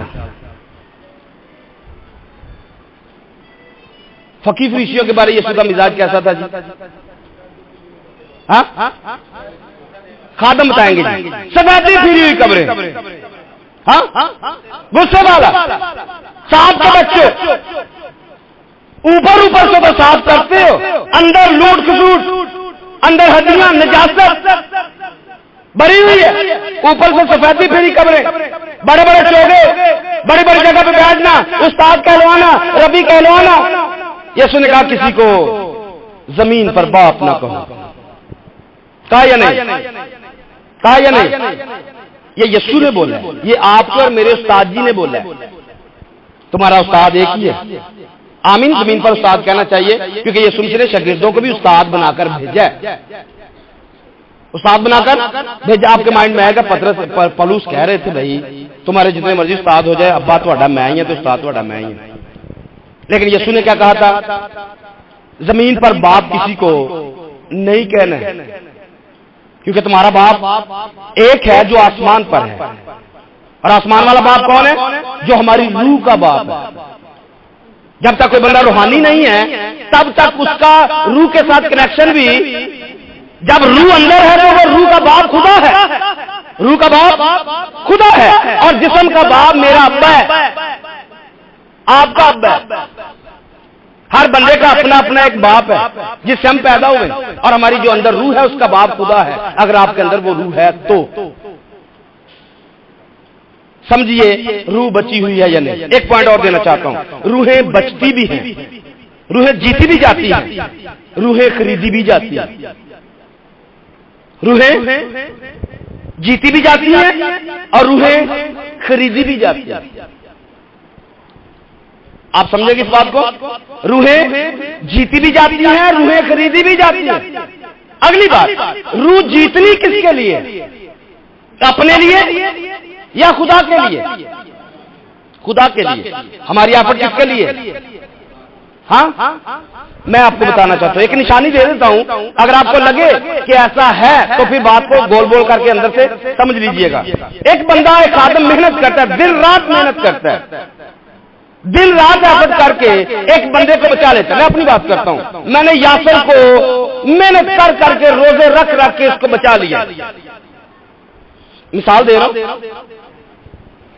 S1: فقیر فریسیوں کے بارے یسوع کا مزاج کیسا تھا جی؟ ہاں، خادم بتائیں گے جی. سفیدی پھری ہوئی قبریں، ہاں، غصے والا، سانپ کے بچے، اوپر سے تو صاف کرتے ہو، اندر لوٹ کھسوٹ، اندر ہڈیاں نجاست بری ہوئی ہے، اوپر سے سفیدی پھری قبریں، بڑے بڑے چوگے، بڑی بڑی جگہ پہ بیٹھنا، استاد کہلوانا، ربی کہلوانا. یسوع نے کہا کسی کو زمین پر باپ نہ کہو. کہا یا نہیں؟ یہ یسوع نے بولا ہے، یہ آپ کے اور میرے استاد جی نے بولا ہے. تمہارا استاد ایک ہی ہے. آمین. زمین پر استاد کہنا چاہیے، کیونکہ یسوع نے شاگردوں کو بھی استاد بنا کر بھیجا ہے، استاد بنا کر بھیجا. آپ کے مائنڈ میں آئے گا پترس پولس کہہ رہے تھے بھائی تمہارے جتنے مرضی استاد ہو جائے، ابا تھوڑا میں ہی ہے تو استاد تھوڑا میں ہی ہے. لیکن یسوع نے کیا کہا تھا؟ زمین پر باپ کسی کو نہیں کہنا ہے، کیونکہ تمہارا باپ ایک ہے جو آسمان پر ہے. اور آسمان والا باپ کون ہے؟ جو ہماری روح کا باپ ہے. جب تک کوئی بندہ روحانی نہیں ہے تب تک اس کا روح کے ساتھ کنیکشن بھی، جب روح اندر ہے تو وہ روح کا باپ خدا ہے، روح کا باپ خدا ہے. اور جسم کا باپ میرا ابا ہے، آپ کا ابا ہے. ہر بندے کا اپنا اپنا ایک باپ ہے جس سے ہم پیدا ہوئے، اور ہماری جو اندر روح ہے اس کا باپ خدا ہے. اگر آپ کے اندر وہ روح ہے تو سمجھیے روح بچی ہوئی ہے یا نہیں. ایک پوائنٹ اور دینا چاہتا ہوں، روحیں بچتی بھی ہیں، روحیں جیتی بھی جاتی ہیں، روحیں خریدی بھی جاتی ہیں. روحیں جیتی بھی جاتی ہیں اور روحیں خریدی بھی جاتی ہیں. آپ سمجھیں گے اس بات کو؟ روحیں جیتی بھی جاتی ہیں، روحیں خریدی بھی جاتی ہیں. اگلی بات، روح جیتنی کس کے لیے؟ اپنے لیے یا خدا کے لیے؟ خدا کے لیے. ہماری آفت کس کے لیے؟ ہاں، میں آپ کو بتانا چاہتا ہوں، ایک نشانی دے دیتا ہوں. اگر آپ کو لگے کہ ایسا ہے تو پھر بات کو گول بول کر کے اندر سے سمجھ لیجئے گا. ایک بندہ، ایک آدم محنت کرتا ہے، دن رات محنت کرتا ہے، دن رات آفت کر کے ایک بندے کو بچا لیتا ہے. میں اپنی بات کرتا ہوں، میں نے یاسر کو محنت کر کے روزے رکھ کے اس کو بچا لیا. مثال دے رہا ہوں،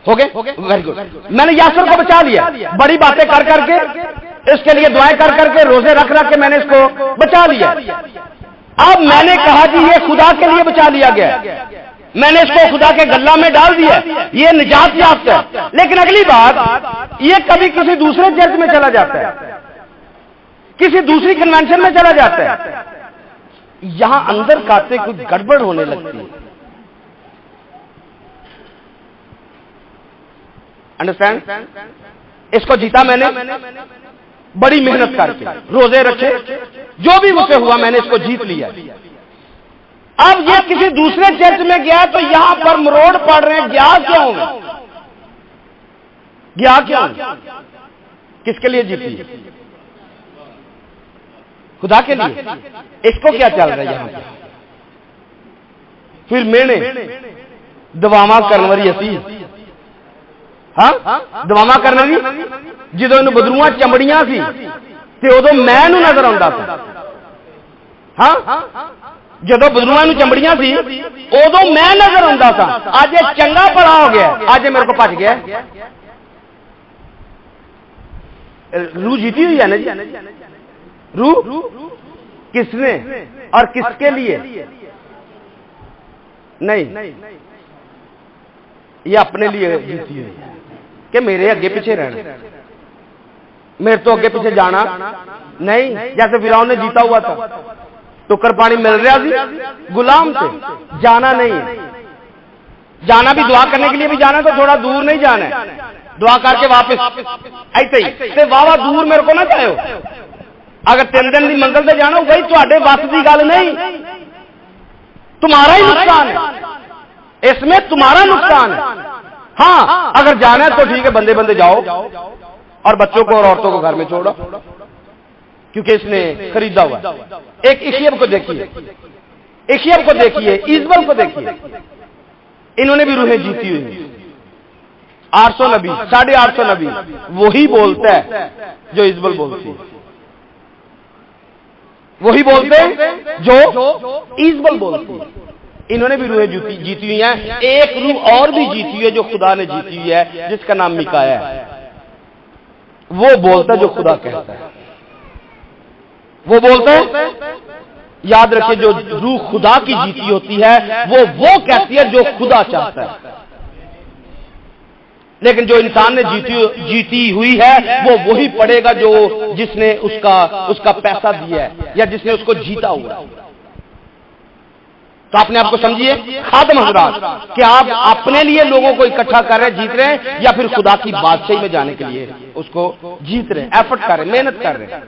S1: ہو گئے؟ Very good. میں نے یاسر کو بچا لیا، بڑی باتیں کر کے، اس کے لیے دعائیں کر کے، روزے رکھ کے میں نے اس کو بچا لیا. اب میں نے کہا جی یہ خدا کے لیے بچا لیا گیا، میں نے اس کو خدا کے گلہ میں ڈال دیا، یہ نجات یافتہ ہے. لیکن اگلی بات، یہ کبھی کسی دوسرے چرچ میں چلا جاتا ہے، کسی دوسری کنونشن میں چلا جاتا ہے، یہاں اندر کھاتے کچھ گڑبڑ ہونے لگتی ہے. انڈرسٹینڈ؟ اس کو جیتا میں نے بڑی محنت کر کے، روزے رکھے، جو بھی مجھ سے ہوا میں نے اس کو جیت لیا. اب یہ کسی دوسرے چرچ میں گیا تو یہاں پر مروڑ پڑ رہے ہیں. گیا کیوں؟ کس کے لیے جیتی؟ خدا کے لیے. اس کو کیا چل رہا ہے یہاں پہ؟ پھر میں نے دواما کرنے والی اسی ہاں دواما کرنے والی جدو انہوں بدروواں چمڑیاں سی تے ادو میں نو نظر آتا تھا. ہاں جدو بدروواں نو چمڑیاں سی ادو میں نظر آتا تھا. اج یہ چنگا بڑا ہو گیا, اج میرے کو بچ گیا. روح جیتی ہوئی ہے نا جی. روح کس نے اور کس کے لیے نہیں, یہ اپنے لیے جیتی ہوئی ہے کہ میرے اگے پیچھے رہنا, میرے تو اگے پیچھے جانا نہیں. جیسے فرعون نے جیتا ہوا تھا, ٹکر پانی مل رہا تھی, غلام تھے, جانا نہیں. جانا بھی دعا کرنے کے لیے بھی جانا, تو تھوڑا دور نہیں جانا ہے, دعا کر کے واپس ایسے ہی واہ دور میرے کو نہ چاہو. اگر 3 دن کی منزل سے جانا وہی تھوڑے بس کی گل نہیں, تمہارا ہی نقصان ہے, اس میں تمہارا نقصان ہے. ہاں اگر جانا ہے تو ٹھیک ہے, بندے بندے جاؤ اور بچوں کو اور عورتوں کو گھر میں چھوڑو, کیونکہ اس نے خریدا ہوا. ایک اخیب کو دیکھیے, اخیب کو دیکھیے, ایزبل کو دیکھیے, انہوں نے بھی روحیں جیتی ہوئی. 800 نبی 850 نبی وہی بولتا ہے جو ایزبل بولتی ہے, وہی بولتے جو ایزبل بولتی ہے. انہوں نے بھی روحیں جیتی ہوئی ہیں. ایک روح اور بھی جیتی ہوئی ہے جو خدا نے جیتی ہوئی ہے, جس کا نام میکایا ہے. وہ بولتا ہے جو خدا کہتا ہے, وہ بولتا ہے. یاد رکھیں جو روح خدا کی جیتی ہوتی ہے وہ کہتی ہے جو خدا چاہتا ہے. لیکن جو انسان نے جیتی ہوئی ہے وہ وہی پڑے گا جو جس نے اس کا پیسہ دیا ہے یا جس نے اس کو جیتا ہوا. تو اپنے آپ کو سمجھیے خادم حضرات کہ آپ اپنے لیے لوگوں کو اکٹھا کر رہے ہیں, جیت رہے ہیں, یا پھر خدا کی بادشاہی میں جانے کے لیے اس کو جیت رہے ہیں, ایفرٹ کر رہے ہیں, محنت کر رہے ہیں.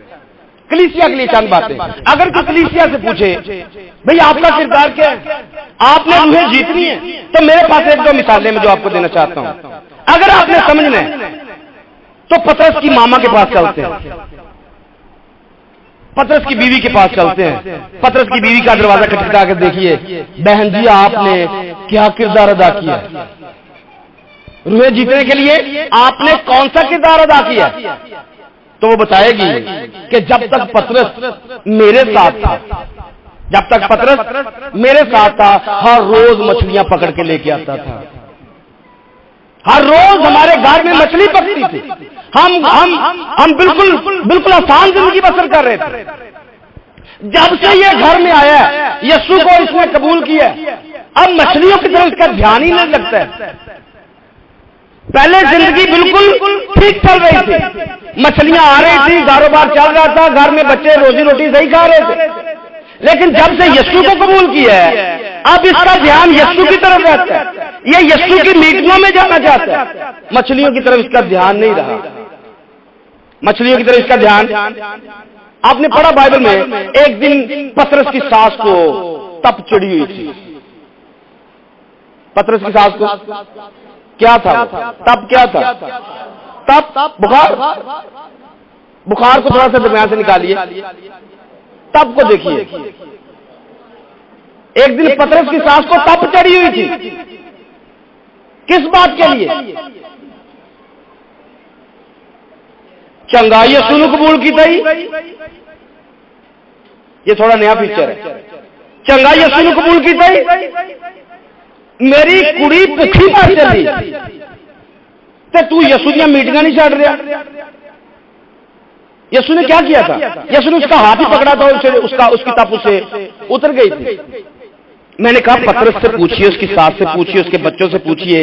S1: کلیسیا کے لیے چند باتیں. اگر کوئی کلیسیا سے پوچھے بھئی آپ کا کردار کیا ہے, آپ نے روحیں جیتنی ہے, تو میرے پاس 1-2 مثالیں میں جو آپ کو دینا چاہتا ہوں. اگر آپ نے سمجھنا ہے تو پطرس کی ماما کے پاس چلتے ہیں, پطرس کی بیوی کے پاس چلتے ہیں. پطرس کی بیوی کا دروازہ کھٹکھٹا کے دیکھیے, بہن جی آپ نے کیا کردار ادا کیا, روحیں جیتنے کے لیے آپ نے کون سا کردار ادا کیا. تو وہ بتائے گی کہ جب تک پطرس میرے ساتھ تھا, جب تک پطرس میرے ساتھ تھا, ہر روز مچھلیاں پکڑ کے لے کے آتا تھا, ہر روز ہمارے گھر میں مچھلی پکتی تھی, ہم بالکل آسان زندگی بسر کر رہے تھے. جب سے یہ گھر میں آیا ہے, یسوع کو اس نے قبول کیا, اب مچھلیوں کی طرف اس کا دھیان ہی نہیں لگتا ہے. پہلے زندگی بالکل ٹھیک چل رہی تھی, مچھلیاں آ رہی تھی, کاروبار چل رہا تھا, گھر میں بچے روزی روٹی صحیح کھا رہے تھے. لیکن جب سے یسوع کو قبول کیا ہے, اب اس کا دھیان یسوع کی طرف رہتا ہے, یہ یسوع کی میٹنگوں میں جانا چاہتا ہے, مچھلیوں کی طرف اس کا دھیان نہیں رہا. مچھلیوں کی طرف اس کا دھیان. آپ نے پڑھا بائبل میں, ایک دن پطرس کی ساس کو تپ چڑھی ہوئی تھی. پطرس کی ساس کو کیا تھا, تب کیا تھا, تب بخار کو تھوڑا سا درمیان سے نکالیے, تب کو دیکھیے. ایک دن پطرس کی ساس کو تپ چڑھی ہوئی تھی, کس بات کے لیے؟ چنگائی یسوع قبول کی تھی. یہ تھوڑا نیا فیچر ہے. چنگائی یسوع قبول کی تھی. میری کڑی بھوکی مر چلی تے تو یسوع دیا میٹنگاں نہیں چھڑ رہا. یسوع نے کیا کیا تھا؟ یسوع نے اس کا ہاتھ ہی پکڑا تھا, اس کی تپ اسے اتر گئی تھی. میں نے کہا پطرس سے پوچھیے, اس کی ساس سے پوچھیے, اس کے بچوں سے پوچھیے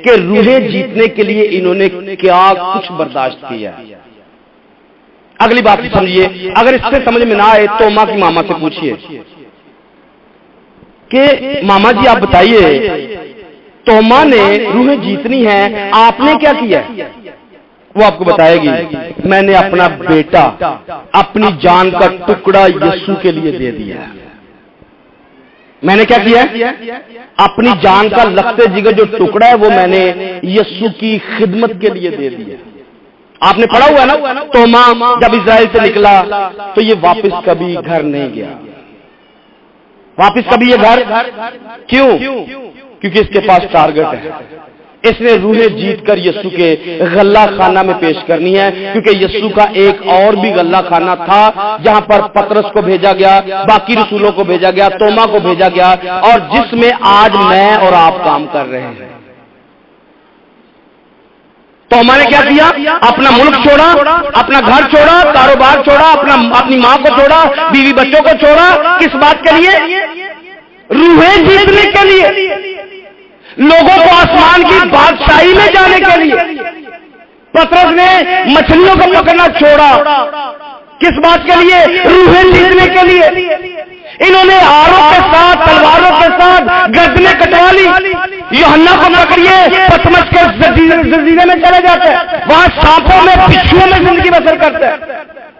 S1: کہ روحیں جیتنے کے لیے انہوں نے کیا کچھ برداشت کیا. اگلی بات سمجھیے, اگر اس سے سمجھ میں نہ آئے تو ماں کی ماما سے پوچھیے کہ ماما جی آپ بتائیے, توما نے روحیں جیتنی ہے, آپ نے کیا کیا؟ وہ آپ کو بتائے گی, میں نے اپنا بیٹا, اپنی جان کا ٹکڑا یسوع کے لیے دے دیا. میں نے کیا کیا؟ اپنی جان کا لگتے جگر جو ٹکڑا ہے وہ میں نے یسوع کی خدمت کے لیے دے دیا. آپ نے پڑھا ہوا ہے نا، توما جب اسرائیل سے نکلا تو یہ واپس کبھی گھر نہیں گیا، واپس کبھی یہ گھر کیوں؟ کیونکہ اس کے پاس ٹارگٹ ہے، اس نے روحیں جیت کر یسوع کے غلہ خانہ میں پیش کرنی ہے، کیونکہ یسوع کا ایک اور بھی غلہ خانہ تھا جہاں پر پطرس کو بھیجا گیا، باقی رسولوں کو بھیجا گیا، توما کو بھیجا گیا، اور جس میں آج میں اور آپ کام کر رہے ہیں۔ توما نے کیا کیا؟ اپنا ملک چھوڑا، اپنا گھر چھوڑا، کاروبار چھوڑا، اپنی ماں کو چھوڑا، بیوی بچوں کو چھوڑا، کس بات کے لیے؟ روحیں جیتنے کے لیے، لوگوں کو آسمان کی بادشاہی میں جانے کے لیے۔ پطرس نے مچھلیوں کو پکڑنا چھوڑا، کس بات کے لیے؟ روحیں جیتنے کے لیے۔ انہوں نے آروں کے ساتھ، تلواروں کے ساتھ گردنیں کٹوا لی۔ یوحنا کو پکڑیے، پتمس کے جزیرے میں چلے جاتے ہیں، وہاں سانپوں میں، بچھوؤں میں زندگی بسر کرتے ہیں۔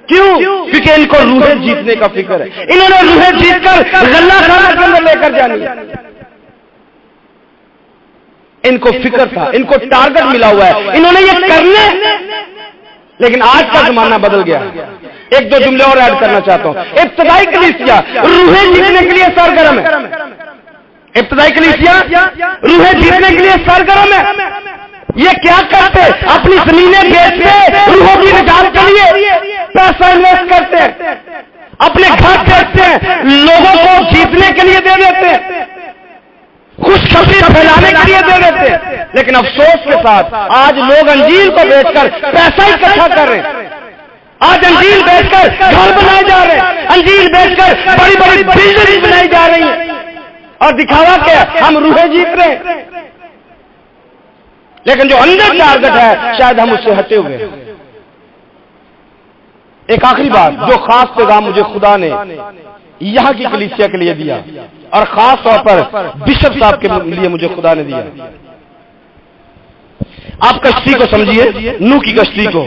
S1: کیوں؟ کیونکہ ان کو روحیں جیتنے کا فکر ہے، انہوں نے روحیں جیت کر غلہ خانہ کے اندر لے کر جانی ہے۔ ان کو فکر تھا، ان کو ٹارگٹ ملا ہوا ہے، انہوں نے یہ کرنے۔ لیکن آج کا زمانہ بدل گیا۔ ایک دو جملے اور ایڈ کرنا چاہتا ہوں۔ ابتدائی کلیسیا روحیں جیتنے کے لیے سرگرم ہے، ابتدائی کلیسیا روحیں جیتنے کے لیے سرگرم ہے۔ یہ کیا کرتے؟ اپنی زمینیں بیچتے، روحوں کی نجات کے لیے پیسہ انویسٹ کرتے، اپنے گھر بیچتے ہیں، لوگوں کو جیتنے کے لیے دے دیتے، خوشخبری پھیلانے کے لیے دے دیتے۔ لیکن افسوس کے ساتھ آج لوگ انجیل کو بیچ کر پیسہ اکٹھا کر رہے ہیں، آج انجیل بیچ کر گھر بنائے جا رہے ہیں، انجیل بیچ کر بڑی بڑی بلڈنگ بنائی جا رہی ہیں، اور دکھاوا کیا؟ ہم روحیں جیت رہے ہیں، لیکن جو اندر ٹارگٹ ہے شاید ہم اس سے ہٹے ہوئے ہیں۔ ایک آخری بات، جو خاص پیغام مجھے خدا نے یہاں کی کلیسیا کے لیے دیا، اور خاص طور پر بشپ صاحب کے لیے مجھے خدا نے دیا۔ آپ کشتی کو سمجھیے، نوح کی کشتی کو،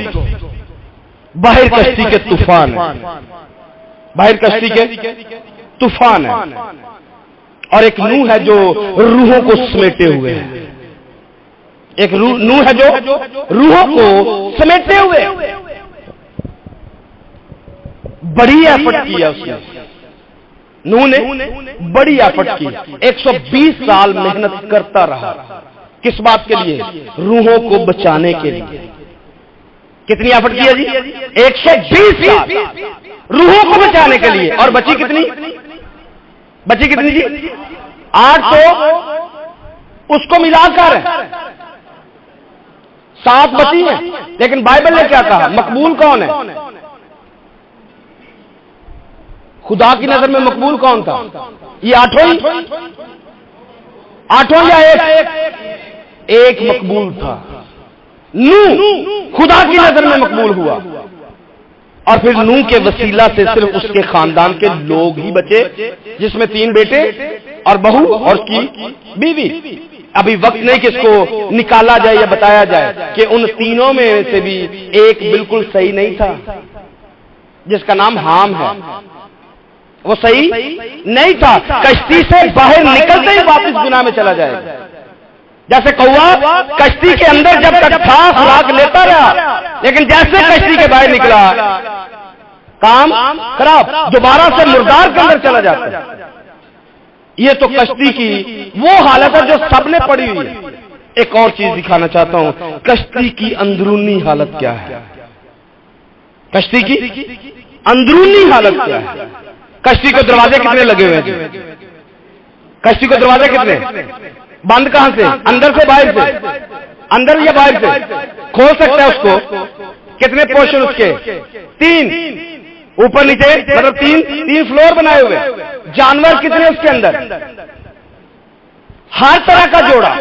S1: باہر کشتی کے طوفان ہے، باہر کشتی کے طوفان ہے، اور ایک نوح ہے جو روحوں کو سمیٹے ہوئے ہے، ایک نوح ہے جو روحوں کو سمیٹے ہوئے۔ بڑی ایفرٹ کیا اس نے، نوح نے بڑی ایفرٹ کی، 120 سال محنت کرتا رہا، کس بات کے لیے؟ روحوں کو بچانے کے لیے۔ کتنی ایفرٹ کیا جی؟ 120 سال روحوں کو بچانے کے لیے، اور بچی کتنی؟ بچی کتنی جی؟ 8 تو اس کو ملا کر 7 بچی ہیں، لیکن بائبل نے کیا کہا؟ مقبول کون ہے؟ خدا کی نظر میں مقبول کون تھا؟ یہ 8 یا ایک مقبول تھا؟ نوح خدا کی نظر میں مقبول ہوا، اور پھر نوح کے وسیلہ سے صرف اس کے خاندان کے لوگ ہی بچے، جس میں 3 بیٹے اور بہو اور اس کی بیوی۔ ابھی وقت نہیں کہ اس کو نکالا جائے یا بتایا جائے کہ ان تینوں میں سے بھی ایک بالکل صحیح نہیں تھا، جس کا نام حام ہے، وہ صحیح نہیں تھا، کشتی سے باہر نکلتے ہی واپس گناہ میں چلا جائے گا۔ جیسے کوا کشتی کے اندر جب تک تھا خوراک لیتا رہا، لیکن جیسے کشتی کے باہر نکلا کام خراب، دوبارہ سے مردار کے اندر چلا جاتا ہے۔ یہ تو کشتی کی وہ حالت ہے جو سب نے پڑھی ہوئی ہے۔ ایک اور چیز دکھانا چاہتا ہوں، کشتی کی اندرونی حالت کیا ہے، کشتی کی اندرونی حالت کیا ہے۔ کشتی کو دروازے کتنے لگے ہوئے ہیں؟ کشتی کو دروازے کتنے؟ بند کہاں سے؟ اندر سے باہر سے؟ اندر یا باہر سے؟ کھول سکتا ہے اس کو؟ کتنے پورشن اس کے؟ 3 اوپر نیچے، مطلب 3 فلور بنائے ہوئے۔ جانور کتنے اس کے اندر؟ ہر طرح کا جوڑا،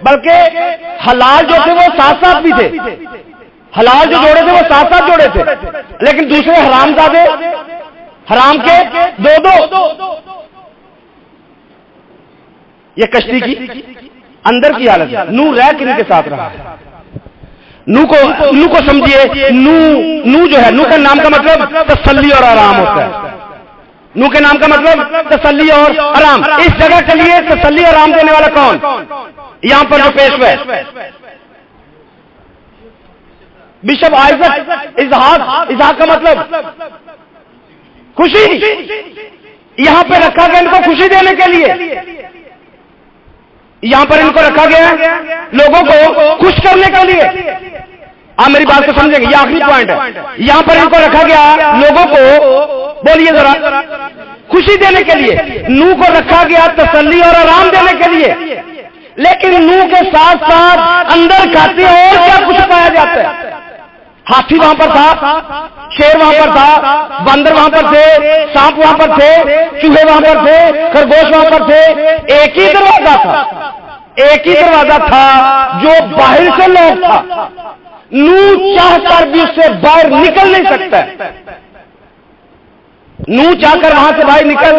S1: بلکہ حلال جو تھے وہ 7 بھی تھے، حلال جو جوڑے تھے وہ 7 جوڑے تھے، لیکن دوسرے حرام زادے، حرام کے 2۔ یہ کشتی کی اندر کی حالت ہے۔ نوح رہ کن کے ساتھ رہا ہے؟ نوح کو سمجھیے، نوح جو ہے، نوح کا نام کا مطلب تسلی اور آرام ہوتا ہے۔ نوح کے نام کا مطلب تسلی اور آرام۔ اس جگہ کے لیے تسلی اور آرام دینے والا کون؟ یہاں پر جو پیشوا ہے، بشپ آئزک اسحاق کا مطلب خوشی، یہاں پہ رکھا گیا ان کو خوشی دینے کے لیے، یہاں پر ان کو رکھا گیا لوگوں کو خوش کرنے کے لیے. آپ میری بات کو سمجھیں گے، یہ آخری پوائنٹ ہے. یہاں پر ان کو رکھا گیا لوگوں کو، بولیے ذرا، خوشی دینے کے لیے. نوح کو رکھا گیا تسلی اور آرام دینے کے لیے، لیکن نوح کے ساتھ ساتھ اندر کھاتے اور کیا کچھ پایا جاتا ہے. ہاتھی وہاں پر تھا، شیر وہاں پر تھا، بندر وہاں پر تھے، سانپ وہاں پر تھے، چوہے وہاں پر تھے، خرگوش وہاں پر تھے. ایک ہی دروازہ تھا، ایک ہی دروازہ تھا جو باہر سے لوگ تھا. نوح چاہ کر بھی اس سے باہر نکل نہیں سکتا ہے. نوح چاہ کر وہاں سے باہر نکل،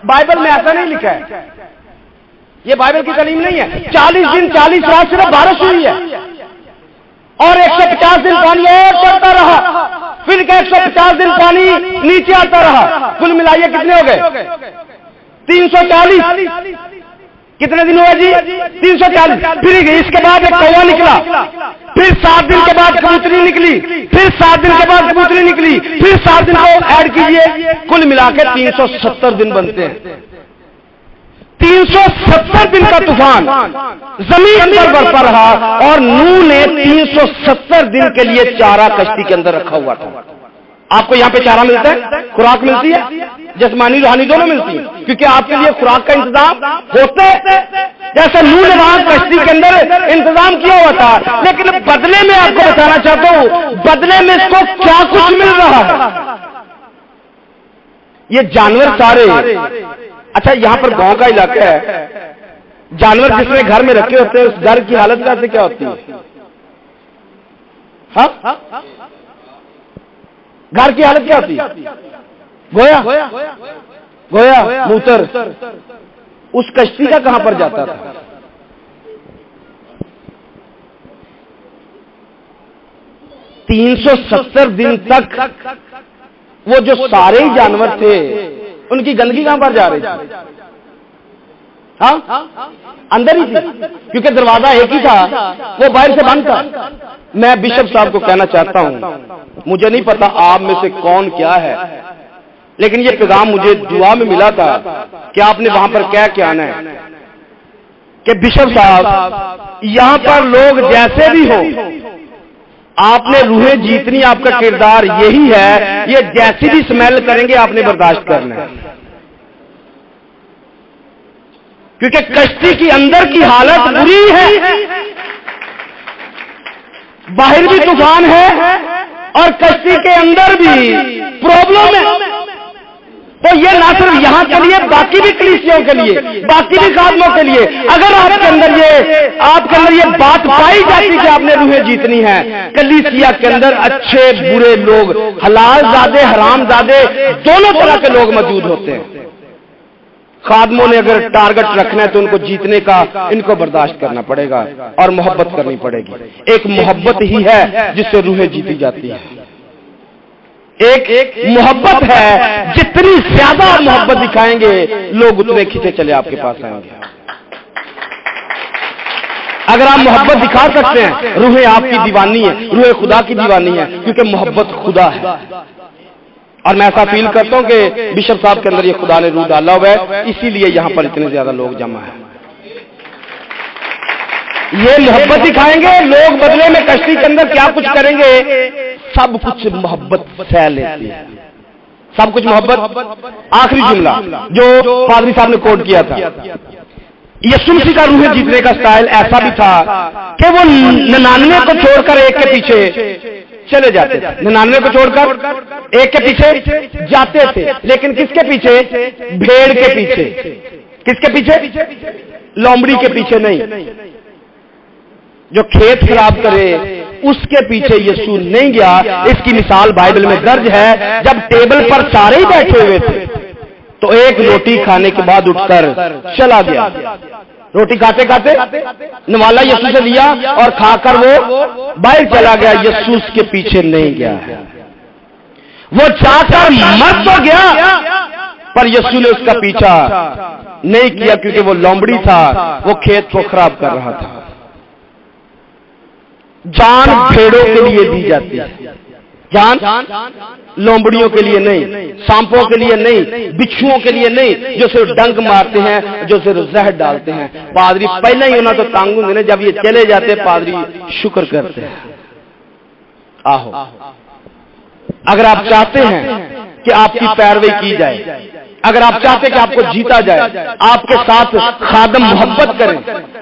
S1: بائبل میں ایسا نہیں لکھا ہے، یہ بائبل کی تعلیم نہیں ہے. 40 دن 40 رات صرف بارش ہوئی ہے، اور 150 دن پانی اور چڑھتا رہا، پھر 150 دن پانی نیچے آتا رہا. کل ملائیے کتنے ہو گئے؟ 340. کتنے دن ہوئے جی؟ 340. پھر اس کے بعد ایک کوہ نکلا، پھر 7 دن کے بعد کبوتری نکلی، پھر 7 دن کے بعد کبوتری نکلی، پھر 7 دن کو ایڈ کیجئے، کل ملا کے 370 دن بنتے ہیں. 370 دن کا طوفان زمین پر برپا رہا، اور نوح نے 370 دن کے لیے چارہ کشتی کے اندر رکھا ہوا تھا. آپ کو یہاں پہ چارہ ملتا ہے، خوراک ملتی ہے، جسمانی روحانی دونوں ملتی ہے، کیونکہ آپ کے لیے خوراک کا انتظام ہوتا ہے. جیسے نوح نے وہاں کشتی کے اندر انتظام کیا ہوا تھا، لیکن بدلے میں آپ کو بتانا چاہتا ہوں، بدلے میں اس کو کیا کچھ مل رہا ہے. یہ جانور سارے، اچھا یہاں پر گاؤں کا علاقہ ہے، جانور جس میں گھر میں رکھے ہوتے ہیں اس گھر کی حالت کیسے کیا ہوتی ہے؟ ہاں گھر کی حالت کیا ہوتی ہے؟ گویا موتر اس کشتی کا کہاں پر جاتا تھا؟ 370 دن تک وہ جو سارے ہی جانور تھے ان کی گندگی کہاں پر جا رہی تھی؟ ہاں اندر ہی تھی، کیونکہ دروازہ ایک ہی تھا، وہ باہر سے بند تھا. میں بشپ صاحب کو کہنا چاہتا ہوں، مجھے نہیں پتا آپ میں سے کون کیا ہے، لیکن یہ پیغام مجھے دعا میں ملا تھا کہ آپ نے وہاں پر کیا کیا آنا ہے کہ بشپ صاحب یہاں پر لوگ جیسے بھی ہوں، آپ نے روحیں جیتنی، آپ کا کردار یہی ہے، یہ جیسی بھی سمیل کریں گے آپ نے برداشت کرنا ہے، کیونکہ کشتی کی اندر کی حالت بری ہے، باہر بھی طوفان ہے اور کشتی کے اندر بھی پرابلم ہے. تو یہ نہ صرف یہاں کے لیے، باقی بھی کلیسیوں کے لیے، باقی بھی خادموں کے لیے، اگر آپ کے اندر یہ بات پائی جاتی کہ آپ نے روحیں جیتنی ہے، کلیسیا کے اندر اچھے برے لوگ، حلال زادے حرام زادے دونوں طرح کے لوگ موجود ہوتے ہیں. خادموں نے اگر ٹارگٹ رکھنا ہے تو ان کو جیتنے کا ان کو برداشت کرنا پڑے گا اور محبت کرنی پڑے گی. ایک محبت ہی ہے جس سے روحیں جیتی جاتی ہیں. ایک محبت ہے، جتنی زیادہ محبت دکھائیں گے لوگ اتنے کھینچے چلے آپ کے پاس آئیں گے. اگر آپ محبت دکھا سکتے ہیں، روحیں آپ کی دیوانی ہے، روح خدا کی دیوانی ہے، کیونکہ محبت خدا ہے. اور میں ایسا فیل کرتا ہوں کہ بشپ صاحب کے اندر یہ خدا نے روح ڈالا ہوا ہے، اسی لیے یہاں پر اتنے زیادہ لوگ جمع ہیں. یہ محبت دکھائیں گے، لوگ بدلے میں کشتی کے اندر کیا کچھ کریں گے، سب کچھ محبت سہ لیتے ہیں، سب کچھ محبت. آخری جملہ جو پادری صاحب نے کوٹ کیا تھا، یسوع مسیح کا روح جیتنے کا سٹائل ایسا بھی تھا کہ وہ 99 کو چھوڑ کر ایک کے پیچھے چلے جاتے تھے. 99 کو چھوڑ کر ایک کے پیچھے جاتے تھے، لیکن کس کے پیچھے؟ بھیڑ کے پیچھے. کس کے پیچھے؟ لومڑی کے پیچھے نہیں. جو کھیت خراب کرے اس کے پیچھے یسوع نہیں گیا. اس کی مثال بائبل میں درج ہے. جب ٹیبل پر سارے ہی بیٹھے ہوئے تھے تو ایک روٹی کھانے کے بعد اٹھ کر چلا گیا. روٹی کھاتے کھاتے نوالا یسوع سے لیا اور کھا کر وہ باہر چلا گیا. یسوع اس کے پیچھے نہیں گیا. وہ جا کر مر تو گیا پر یسوع نے اس کا پیچھا نہیں کیا کیونکہ وہ لومڑی تھا، وہ کھیت کو خراب کر رہا تھا۔ جان بھیڑوں کے لیے دی جاتی ہے، جان لومڑیوں کے لیے نہیں، سانپوں کے لیے نہیں، بچھوؤں کے لیے نہیں جو صرف ڈنک مارتے ہیں، جو صرف زہر ڈالتے ہیں۔ پادری پہلے ہی ہونا تو تانگوں دینے، جب یہ چلے جاتے پادری شکر کرتے ہیں۔ آہو، اگر آپ چاہتے ہیں کہ آپ کی پیروی کی جائے، اگر آپ چاہتے ہیں کہ آپ کو جیتا جائے، آپ کے ساتھ خادم محبت کریں،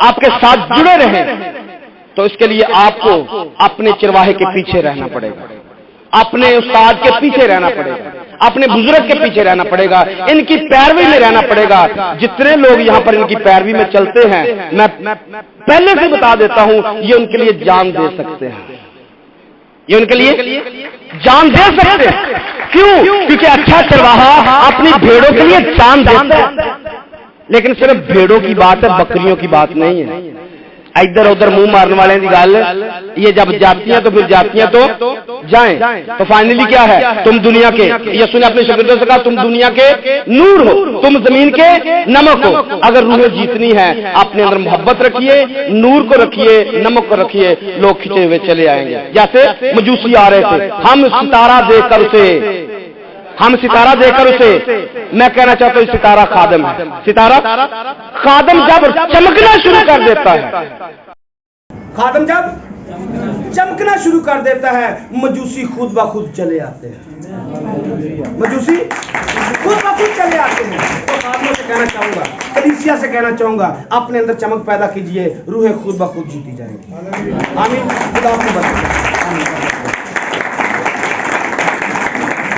S1: آپ کے ساتھ جڑے رہیں، تو اس کے لیے آپ کو اپنے چرواہے کے پیچھے رہنا پڑے گا، اپنے استاد کے پیچھے رہنا پڑے گا، اپنے بزرگ کے پیچھے رہنا پڑے گا، ان کی پیروی میں رہنا پڑے گا۔ جتنے لوگ یہاں پر ان کی پیروی میں چلتے ہیں، میں پہلے سے بتا دیتا ہوں، یہ ان کے لیے جان دے سکتے ہیں، یہ ان کے لیے جان دے سکتے ہیں۔ کیوں؟ کیونکہ اچھا چرواہا اپنی بھیڑوں کے لیے جان دیتا ہے۔ لیکن صرف بھیڑوں کی بات ہے، بکریوں کی بات نہیں ہے۔ ادھر ادھر منہ مارنے والے کی گل، یہ جب جاتی ہیں تو پھر جاتی ہیں تو جائیں۔ تو فائنلی کیا ہے؟ تم دنیا کے، یسوع نے اپنے شاگردوں سے کہا تم دنیا کے نور ہو، تم زمین کے نمک ہو۔ اگر روح جیتنی ہے، اپنے اندر محبت رکھیے، نور کو رکھیے، نمک کو رکھیے، لوگ کھچے ہوئے چلے آئیں گے۔ جیسے مجوسی آ رہے تھے، ہم ستارہ دیکھ کر اسے، میں کہنا چاہتا ہوں ستارہ خادم ہے۔ ستارہ خادم جب چمکنا شروع کر دیتا ہے، خادم جب چمکنا شروع کر دیتا ہے، مجوسی خود بخود چلے آتے ہیں، مجوسی خود بخود چلے آتے ہیں۔ تو خادموں سے کہنا چاہوں گا، کلیسیا سے کہنا چاہوں گا، اپنے اندر چمک پیدا کیجئے، روحیں خود بخود جیتی جائیں گی۔ آمین۔ خدا آپ کو برکت دے۔ آمین۔